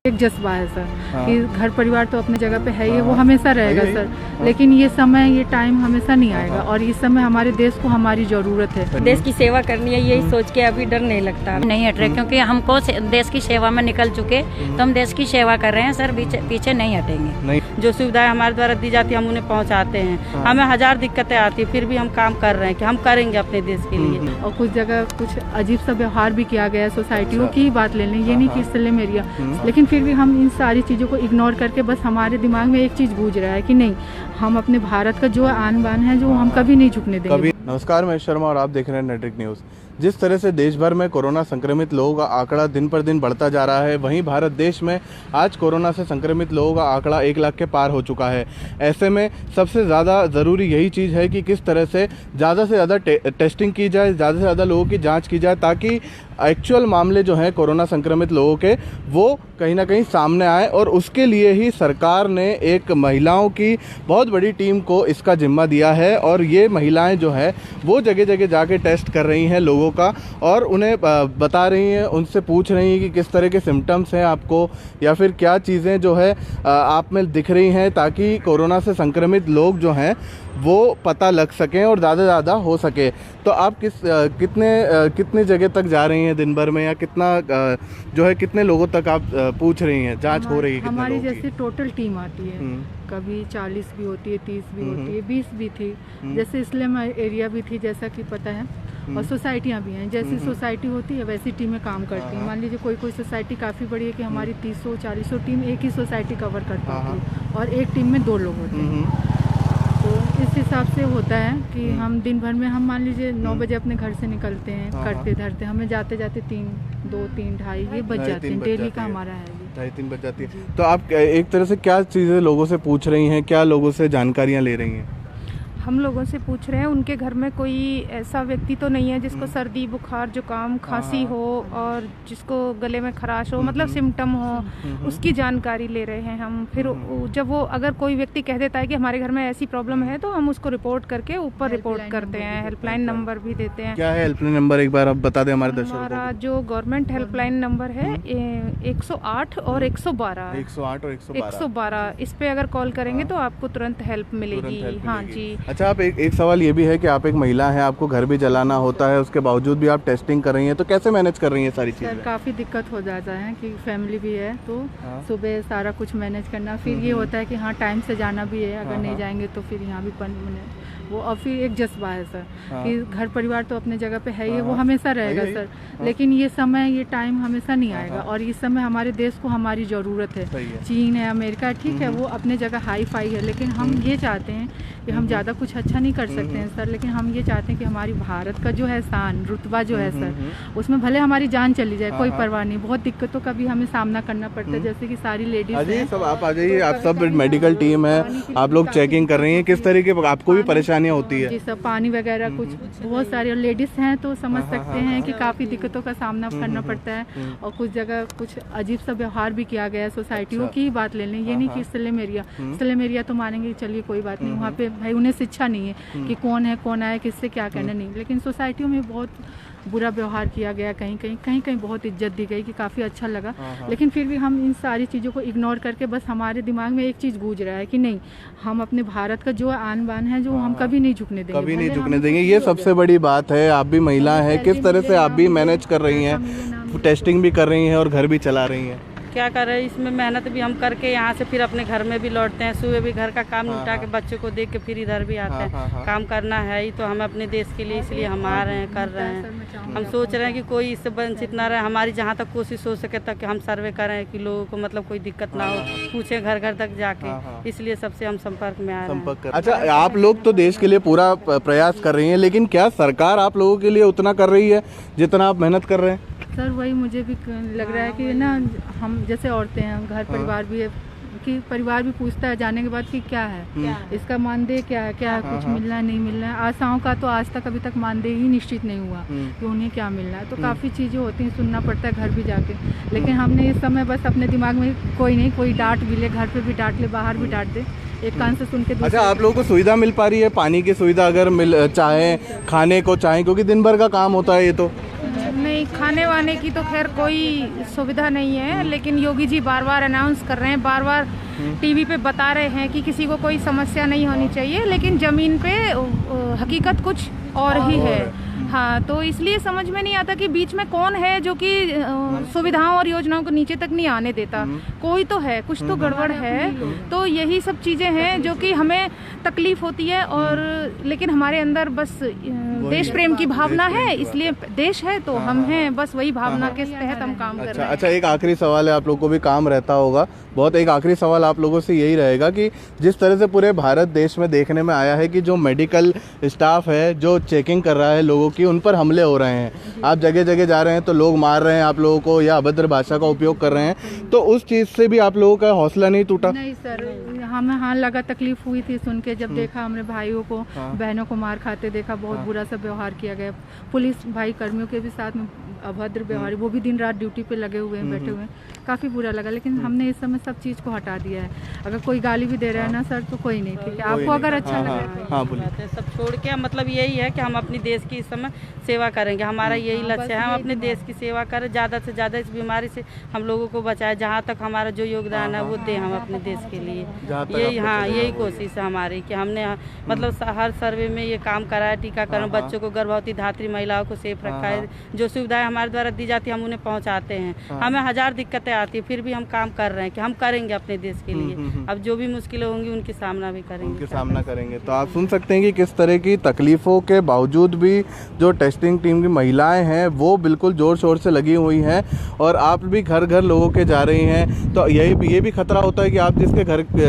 एक जज्बा है सर कि घर परिवार तो अपनी जगह पे है ही, वो हमेशा रहेगा सर, लेकिन ये समय ये टाइम हमेशा नहीं आएगा और इस समय हमारे देश को हमारी ज़रूरत है। देश की सेवा करनी है, यही सोच के अभी डर नहीं लगता। नहीं हट रहे क्योंकि हमको देश की सेवा में निकल चुके, तो हम देश की सेवा कर रहे हैं सर, पीछे नहीं हटेंगे। जो सुविधाएं हमारे द्वारा दी जाती है हम उन्हें पहुंचाते हैं। हमें हजार दिक्कतें आती है, फिर भी हम काम कर रहे हैं कि हम करेंगे अपने देश के लिए। और कुछ जगह कुछ अजीब सा व्यवहार भी किया गया है, सोसाइटियों की ही बात ले लें, ये नहीं कि स्लम एरिया, लेकिन फिर भी हम इन सारी चीज़ों को इग्नोर करके बस हमारे दिमाग में एक चीज़ गूंज रहा है कि नहीं, हम अपने भारत का जो आन बान है जो हम कभी नहीं झुकने देंगे। नमस्कार, मैं शर्मा और आप देख रहे हैं नेटवर्क न्यूज़। जिस तरह से देश भर में कोरोना संक्रमित लोगों का आंकड़ा दिन पर दिन बढ़ता जा रहा है, वहीं भारत देश में आज कोरोना से संक्रमित लोगों का आंकड़ा 1 लाख के पार हो चुका है। ऐसे में सबसे ज़्यादा ज़रूरी यही चीज़ है कि किस तरह से ज़्यादा टेस्टिंग की जाए, ज़्यादा से ज़्यादा लोगों की जांच की जाए, ताकि एक्चुअल मामले जो हैं कोरोना संक्रमित लोगों के वो कहीं ना कहीं सामने आए। और उसके लिए ही सरकार ने एक महिलाओं की बहुत बड़ी टीम को इसका जिम्मा दिया है और ये महिलाएं जो है वो जगह जगह जाके टेस्ट कर रही हैं लोगों का और उन्हें बता रही हैं, उनसे पूछ रही हैं कि किस तरह के सिम्टम्स हैं आपको या फिर क्या चीज़ें जो है आप में दिख रही हैं, ताकि कोरोना से संक्रमित लोग जो हैं वो पता लग सकें और ज़्यादा से ज़्यादा हो सके। तो आप कितने जगह तक जा रही हैं दिन भर में, या कितना जो है कितने लोगों तक आप पूछ रही हैं, जांच हो रही है? हमारी जैसे टोटल टीम आती है, कभी 40 भी होती है, 30 भी होती है, 20 भी थी, जैसे स्लम एरिया भी थी जैसा कि पता है, और सोसाइटियाँ भी हैं। जैसी सोसाइटी होती है वैसी टीमें काम करती हैं। मान लीजिए कोई सोसाइटी काफ़ी बड़ी है कि हमारी 300-400 टीम एक ही सोसाइटी कवर कर पाती है और एक टीम में 2 लोग होते हैं। तो इस हिसाब से होता है कि हम दिन भर में, हम मान लीजिए 9 बजे अपने घर से निकलते हैं, करते धरते हमें जाते जाते 2-3-2:30 ये बज जाते हैं। डेली का हमारा है, 2:30-3 बज जाती है। तो आप एक तरह से क्या चीज़ें लोगों से पूछ रही हैं, क्या लोगों से जानकारियाँ ले रही हैं? हम लोगों से पूछ रहे हैं उनके घर में कोई ऐसा व्यक्ति तो नहीं है जिसको सर्दी बुखार जुकाम खांसी हो और जिसको गले में खराश हो, मतलब सिम्टम हो, उसकी जानकारी ले रहे हैं हम। फिर जब वो अगर कोई व्यक्ति कह देता है कि हमारे घर में ऐसी प्रॉब्लम है तो हम उसको रिपोर्ट करके ऊपर रिपोर्ट करते हैं। हेल्पलाइन नंबर भी देते हैं। क्या है हेल्पलाइन नंबर, एक बार आप बता दें हमारे दर्शकों को। हमारा जो गवर्नमेंट हेल्पलाइन नंबर है 108 और 112। 108 और 112 इस पे अगर कॉल करेंगे तो आपको तुरंत हेल्प मिलेगी। हाँ जी। अच्छा, आप एक सवाल ये भी है कि आप एक महिला हैं, आपको घर भी चलाना होता है, उसके बावजूद भी आप टेस्टिंग कर रही हैं, तो कैसे मैनेज कर रही हैं सारी चीज़ें? काफ़ी दिक्कत हो जाता है कि फैमिली भी है तो सुबह सारा कुछ मैनेज करना, फिर ये होता है कि हाँ टाइम से जाना भी है, अगर नहीं जाएंगे तो फिर यहाँ भी वो, और फिर एक जज्बा है सर कि घर परिवार तो अपने जगह पे है ही, वो हमेशा रहेगा सर, लेकिन ये समय ये टाइम हमेशा नहीं आएगा और इस समय हमारे देश को हमारी ज़रूरत है। चीन है, अमेरिका ठीक है, वो अपने जगह हाई फाई है, लेकिन हम ये चाहते हैं कि हम ज़्यादा कुछ अच्छा नहीं कर सकते हैं सर, लेकिन हम ये चाहते हैं कि हमारी भारत का जो है शान रुतबा जो है सर, उसमें भले हमारी जान चली जाए कोई परवाह नहीं। बहुत दिक्कतों का भी हमें सामना करना पड़ता है, जैसे कि सारी लेडीज सब आप आ जाइए, आप सब मेडिकल टीम है, आप लोग चेकिंग कर रही हैं, किस तरीके आपको भी परेशानियाँ होती है? जी सब, पानी वगैरह कुछ बहुत सारे, और लेडीज हैं तो समझ सकते हैं कि काफ़ी दिक्कतों का सामना करना पड़ता है। और कुछ जगह कुछ अजीब सा व्यवहार भी किया गया है, सोसाइटियों की ही बात ले लें, ये नहीं कि स्लम एरिया तो मानेंगे चलिए कोई बात नहीं, वहाँ पे भाई उन्हें शिक्षा नहीं है कि कौन है कौन आया किससे क्या कहना, नहीं, लेकिन सोसाइटियों में बहुत बुरा व्यवहार किया गया, कहीं बहुत इज्जत दी गई कि काफ़ी अच्छा लगा, लेकिन फिर भी हम इन सारी चीज़ों को इग्नोर करके बस हमारे दिमाग में एक चीज़ गूंज रहा है कि नहीं, हम अपने भारत का जो आन बान है जो हम कभी नहीं झुकने देंगे। ये सबसे बड़ी बात है। आप भी महिला हैं, किस तरह से आप भी मैनेज कर रही हैं, टेस्टिंग भी कर रही हैं और घर भी चला रही हैं? क्या कर रहे हैं, इसमें मेहनत भी हम करके यहाँ से फिर अपने घर में भी लौटते हैं, सुबह भी घर का काम निपटा के बच्चों को देख के फिर इधर भी आते हैं। काम करना है ही तो हमें अपने देश के लिए, इसलिए हम आ रहे हैं, कर रहे हैं। हम सोच रहे हैं कि कोई इससे वंचित ना रहे, हमारी जहाँ तक कोशिश हो सके तक हम सर्वे करें कि लोगों को मतलब कोई दिक्कत ना हो, पूछें घर घर तक जाके, इसलिए सबसे हम संपर्क में आ रहे हैं। अच्छा, आप लोग तो देश के लिए पूरा प्रयास कर रही हैं, लेकिन क्या सरकार आप लोगों के लिए उतना कर रही है जितना आप मेहनत कर रहे हैं? सर वही मुझे भी लग रहा है कि ना, हम जैसे औरतें हैं, घर परिवार भी है, कि परिवार भी पूछता है जाने के बाद कि क्या है इसका मानदेय, क्या है कुछ मिल रहा है नहीं मिल रहा है। आशाओं का तो आज तक अभी तक मानदेय ही निश्चित नहीं हुआ कि उन्हें क्या मिल रहा है, तो काफ़ी चीज़ें होती हैं, सुनना पड़ता है घर भी जाके, लेकिन हमने इस समय बस अपने दिमाग में कोई डांट भी ले, घर पे भी डांट ले, बाहर भी डांट दे, एक कान से सुन के। अच्छा, आप लोगों को सुविधा मिल पा रही है, पानी की सुविधा अगर चाहे, खाने को चाहे, क्योंकि दिन भर का काम होता है ये तो? नहीं, खाने वाने की तो खैर कोई सुविधा नहीं है, लेकिन योगी जी बार बार अनाउंस कर रहे हैं, बार बार टीवी पे बता रहे हैं कि किसी को कोई समस्या नहीं होनी चाहिए, लेकिन ज़मीन पे हकीकत कुछ और ही है। हाँ, तो इसलिए समझ में नहीं आता कि बीच में कौन है जो कि सुविधाओं और योजनाओं को नीचे तक नहीं आने देता। कोई तो है, कुछ तो गड़बड़ है। तो यही सब चीज़ें हैं जो कि हमें तकलीफ होती है, और लेकिन हमारे अंदर बस देश प्रेम की भावना है, इसलिए देश है तो हम हैं, बस वही भावना के तहत हम काम कर रहे हैं। अच्छा, एक आखिरी सवाल है, आप लोगों को भी काम रहता होगा बहुत, एक आखिरी सवाल आप लोगों से यही रहेगा कि जिस तरह से पूरे भारत देश में देखने में आया है कि जो मेडिकल स्टाफ है जो चेकिंग कर रहा है लोगों की, उन पर हमले हो रहे हैं, आप जगह जगह जा रहे हैं तो लोग मार रहे हैं आप लोगों को या अभद्र भाषा का उपयोग कर रहे हैं, तो उस चीज़ से भी आप लोगों का हौसला नहीं टूटा? नहीं सर, हमें हाँ लगा, तकलीफ हुई थी सुन के, जब देखा हमने भाइयों को, बहनों को मार खाते देखा, बहुत बुरा सा व्यवहार किया गया। पुलिस भाई कर्मियों के भी साथ में अभद्र व्यवहार, वो भी दिन रात ड्यूटी पे लगे हुए हैं, बैठे हुए हैं, काफ़ी बुरा लगा। लेकिन हमने इस समय सब चीज़ को हटा दिया है। अगर कोई गाली भी दे रहा है ना सर तो कोई नहीं, ठीक है, आपको अगर अच्छा लगे। हाँ, बोलिए। सब छोड़ के मतलब यही है कि हम अपने देश की इस समय सेवा करेंगे, हमारा यही लक्ष्य है, हम अपने देश की सेवा करें, ज़्यादा से ज़्यादा इस बीमारी से हम लोगों को बचाएं, जहाँ तक हमारा जो योगदान है वो दें हम अपने देश के लिए। यही हाँ, यही कोशिश है हमारी कि हमने मतलब हर सर्वे में ये काम करा है, टीकाकरण, बच्चों को, गर्भवती धात्री महिलाओं को सेफ रखा है, जो सुविधाएं हमारे द्वारा दी जाती है हम उन्हें पहुँचाते हैं। हमें हजार दिक्कतें आती है, फिर भी हम काम कर रहे हैं कि हम करेंगे अपने देश के लिए। अब जो भी मुश्किलें होंगी उनकी सामना भी करेंगे, तो आप सुन सकते हैं कि किस तरह की तकलीफों के बावजूद भी जो टेस्टिंग टीम की महिलाएं हैं वो बिल्कुल जोर शोर से लगी हुई हैं, और आप भी घर घर लोगों के जा रही हैं, तो ये भी खतरा होता है कि आप जिसके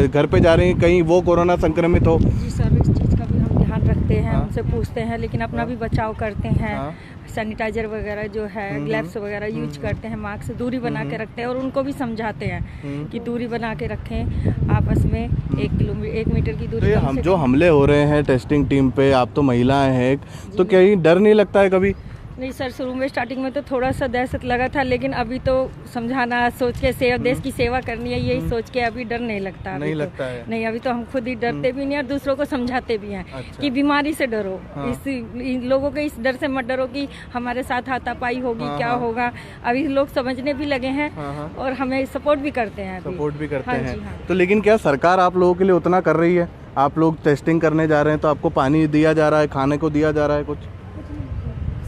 घर पे जा रही हैं कहीं वो कोरोना संक्रमित हो। जी सर, इस चीज़ का भी हम ध्यान रखते हैं, उनसे पूछते हैं, लेकिन अपना भी बचाव करते हैं। सैनिटाइजर वगैरह जो है, ग्लव्स वगैरह यूज करते हैं, मास्क से दूरी बना के रखते हैं, और उनको भी समझाते हैं कि दूरी बना के रखें आपस में, 1 मीटर की दूरी। तो हम जो हमले हो रहे हैं टेस्टिंग टीम पे, आप तो महिलाएं हैं, तो कहीं डर नहीं लगता है कभी? नहीं सर, शुरू में स्टार्टिंग में तो थोड़ा सा दहशत लगा था, लेकिन अभी तो समझाना, सोच के देश की सेवा करनी है, यही सोच के अभी डर नहीं लगता। नहीं लगता है? नहीं, अभी तो हम खुद ही डरते भी नहीं और दूसरों को समझाते भी हैं कि बीमारी से डरो, इन लोगों के इस डर से मत डरो कि हमारे साथ हाथापाई होगी, क्या होगा। अभी लोग समझने भी लगे हैं और हमें सपोर्ट भी करते हैं। तो लेकिन क्या सरकार आप लोगों के लिए उतना कर रही है? आप लोग टेस्टिंग करने जा रहे हैं तो आपको पानी दिया जा रहा है, खाने को दिया जा रहा है कुछ?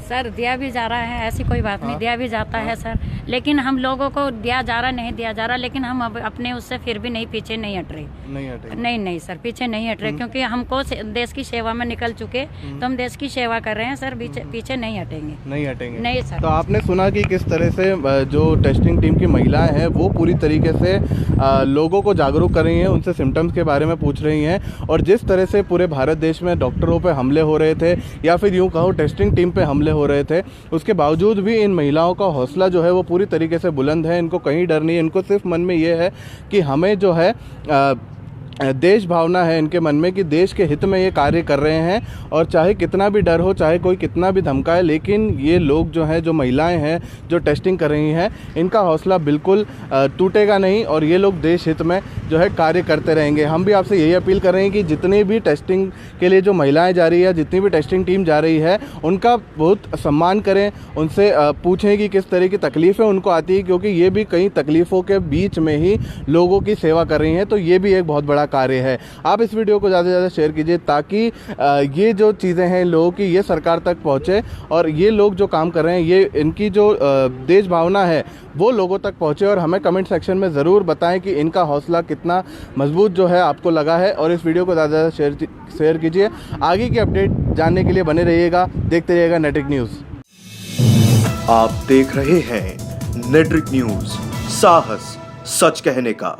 सर दिया भी जा रहा है, ऐसी कोई बात नहीं, दिया भी जाता है सर, लेकिन हम लोगों को दिया जा रहा नहीं दिया जा रहा, लेकिन हम अब अपने उससे फिर भी पीछे नहीं हट रहे। नहीं सर, पीछे नहीं हट रहे, क्योंकि हमको देश की सेवा में निकल चुके, तो हम देश की सेवा कर रहे हैं सर, पीछे नहीं हटेंगे। नहीं सर। तो आपने सुना कि किस तरह से जो टेस्टिंग टीम की महिलाएं हैं वो पूरी तरीके से लोगों को जागरूक कर रही हैं, उनसे सिम्टम्स के बारे में पूछ रही हैं, और जिस तरह से पूरे भारत देश में डॉक्टरों पे हमले हो रहे थे, या फिर यूँ कहो टेस्टिंग टीम पे हमले हो रहे थे, उसके बावजूद भी इन महिलाओं का हौसला जो है वो पूरी तरीके से बुलंद है। इनको कहीं डर नहीं है, इनको सिर्फ मन में ये है कि हमें जो है देश भावना है इनके मन में कि देश के हित में ये कार्य कर रहे हैं, और चाहे कितना भी डर हो, चाहे कोई कितना भी धमकाए, लेकिन ये लोग जो हैं, जो महिलाएं हैं जो टेस्टिंग कर रही हैं, इनका हौसला बिल्कुल टूटेगा नहीं, और ये लोग देश हित में जो है कार्य करते रहेंगे। हम भी आपसे यही अपील कर रहे हैं कि जितनी भी टेस्टिंग के लिए जो महिलाएं जा रही है, जितनी भी टेस्टिंग टीम जा रही है, उनका बहुत सम्मान करें, उनसे पूछें कि किस तरह की तकलीफ़ें उनको आती है, क्योंकि ये भी कई तकलीफ़ों के बीच में ही लोगों की सेवा कर रही हैं, तो ये भी एक बहुत बड़ा कार्य है। आप इस वीडियो को ज़्यादा से ज़्यादा शेयर कीजिए ताकि ये जो चीज़ें हैं लोगों की, ये सरकार तक पहुँचे, और ये लोग जो काम कर रहे हैं, ये इनकी जो देश भावना है वो लोगों तक पहुँचे, और हमें कमेंट सेक्शन में ज़रूर बताएं कि इनका हौसला कितना मजबूत जो है आपको लगा है, और इस वीडियो को ज़्यादा से ज़्यादा शेयर कीजिए। आगे की अपडेट जानने के लिए बने रहिएगा, देखते रहिएगा नेट्रिक न्यूज़। आप देख रहे हैं नेट्रिक न्यूज़, साहस सच कहने का।